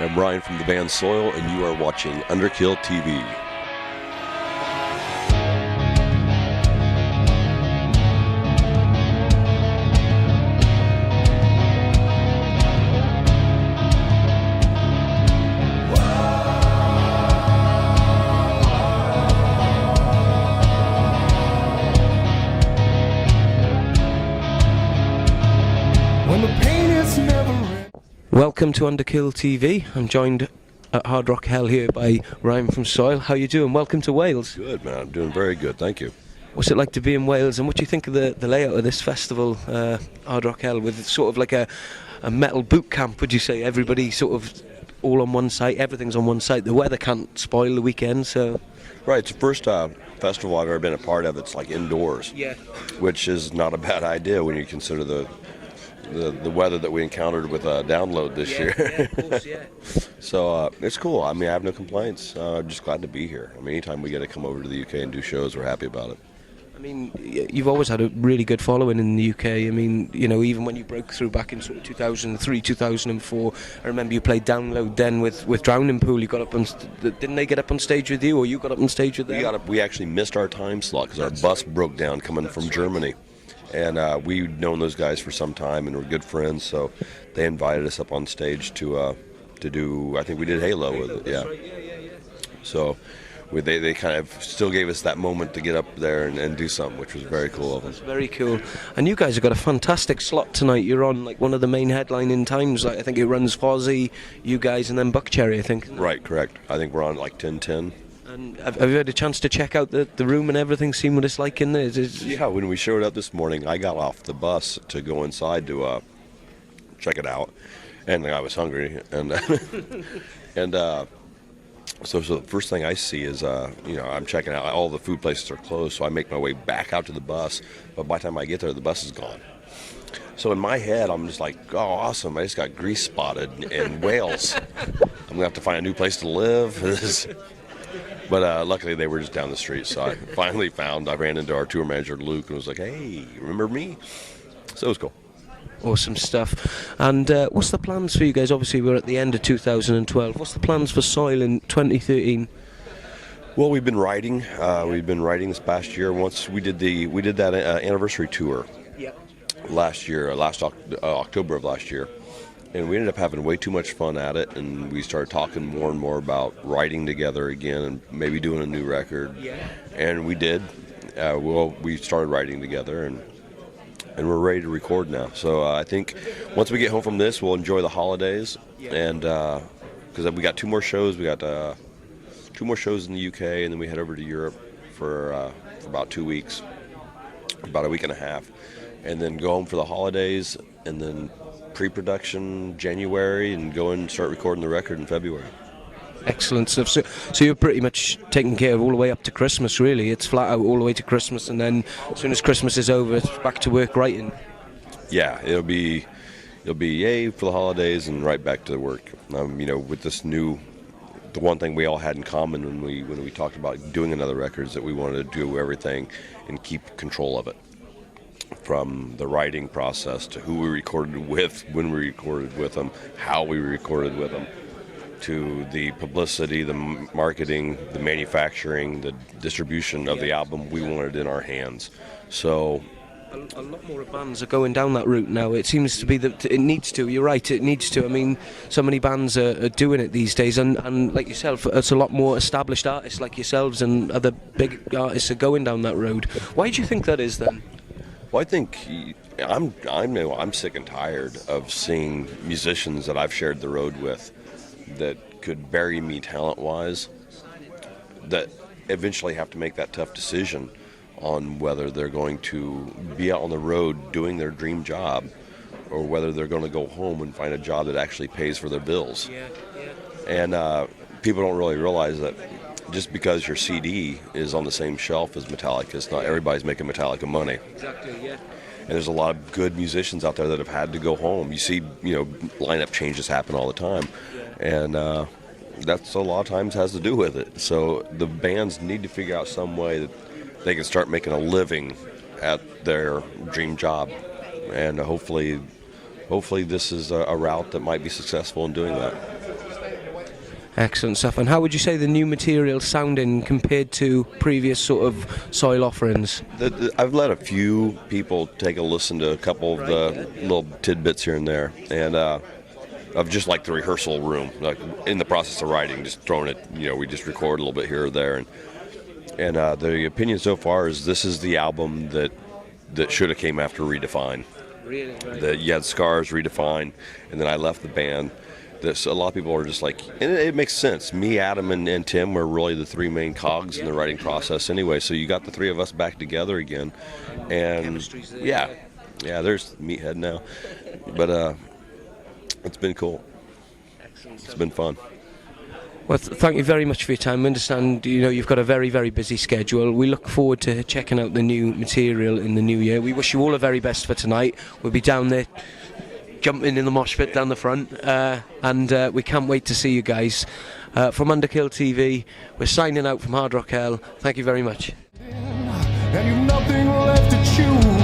I'm Brian from the band Soil, and you are watching Underkill TV. Welcome to Underkill TV. I'm joined at Hard Rock Hell here by Ryan from Soil. How you doing? Welcome to Wales. Good, man. I'm doing very good. Thank you. What's it like to be in Wales, and what do you think of the layout of this festival, Hard Rock Hell, with sort of like a metal boot camp, would you say? Everybody sort of all on one site, everything's on one site. The weather can't spoil the weekend, so... Right, it's the first festival I've ever been a part of that's like indoors. Yeah. Which is not a bad idea when you consider the weather that we encountered with download this year. Yeah, of course, yeah. So it's cool. I mean, I have no complaints. I'm just glad to be here. I mean, anytime we get to come over to the UK and do shows, we're happy about it. I mean, you've always had a really good following in the UK. I mean, you know, even when you broke through back in sort of 2003, 2004, I remember you played Download then with Drowning Pool. You got up on, didn't they get up on stage with you, or you got up on stage with them? We actually missed our time slot because our bus broke down coming from Germany. And we'd known those guys for some time and were good friends, so they invited us up on stage to do, I think we did Halo with it, yeah. So they kind of still gave us that moment to get up there and do something, which was very cool of them. That's very cool. And you guys have got a fantastic slot tonight. You're on like one of the main headlining times. Like, I think it runs Fozzy, you guys, and then Buckcherry, I think. Right, correct. I think we're on like 10:10. And have you had a chance to check out the room and everything, seen what it's like in there? Yeah, when we showed up this morning, I got off the bus to go inside to check it out, and I was hungry, and so the first thing I see is, I'm checking out, all the food places are closed, so I make my way back out to the bus, but by the time I get there, the bus is gone. So in my head, I'm just like, oh, awesome, I just got grease spotted in Wales. I'm going to have to find a new place to live. But luckily they were just down the street, so I finally I ran into our tour manager, Luke, and was like, hey, remember me? So it was cool. Awesome stuff. And what's the plans for you guys? Obviously we're at the end of 2012. What's the plans for Soil in 2013? Well, we've been writing. This past year. Once we did that anniversary tour. Yep. Last year, October of last year. And we ended up having way too much fun at it, and we started talking more and more about writing together again and maybe doing a new record. Yeah. And we did. We started writing together, and we're ready to record now. So I think once we get home from this, we'll enjoy the holidays. Yeah. And because we got two more shows. We got 2 more shows in the UK, and then we head over to Europe for about 2 weeks, about a week and a half, and then go home for the holidays, and then pre-production January, and go and start recording the record in February. Excellent stuff. So you're pretty much taken care of all the way up to Christmas, really. It's flat out all the way to Christmas, and then as soon as Christmas is over, it's back to work writing. Yeah, it'll be yay for the holidays and right back to the work. With this the one thing we all had in common when we talked about doing another record is that we wanted to do everything and keep control of it. From the writing process to who we recorded with, when we recorded with them, how we recorded with them, to the publicity, the marketing, the manufacturing, the distribution of the album, we wanted in our hands. So a lot more bands are going down that route now. It seems to be that it needs to. You're right, it needs to. I mean, so many bands are doing it these days, and like yourself, it's a lot more established artists like yourselves and other big artists are going down that road. Why do you think that is then? Well, I think I'm sick and tired of seeing musicians that I've shared the road with that could bury me talent-wise, that eventually have to make that tough decision on whether they're going to be out on the road doing their dream job or whether they're going to go home and find a job that actually pays for their bills. Yeah. And people don't really realize that just because your CD is on the same shelf as Metallica, it's not everybody's making Metallica money. Exactly, yeah. And there's a lot of good musicians out there that have had to go home. You see, lineup changes happen all the time. Yeah. And that's a lot of times has to do with it. So the bands need to figure out some way that they can start making a living at their dream job. And hopefully this is a route that might be successful in doing that. Excellent stuff. And how would you say the new material sounding compared to previous sort of soil offerings? I've let a few people take a listen to a couple of the little tidbits here and there, and of just like the rehearsal room, like in the process of writing, just throwing it. We just record a little bit here or there, and the opinion so far is this is the album that should have came after Redefine. Really, right. That you had Scars, Redefine, and then I left the band. A lot of people are just like, and it makes sense. Me, Adam, and Tim were really the three main cogs in the writing process anyway. So you got the three of us back together again, and yeah, there's Meathead now, but it's been cool. It's been fun. Well, thank you very much for your time. I understand, you've got a very, very busy schedule. We look forward to checking out the new material in the new year. We wish you all the very best for tonight. We'll be down there jumping in the mosh pit down the front, and we can't wait to see you guys. From Underkill TV, we're signing out from Hard Rock Hell. Thank you very much. And you've nothing left to choose.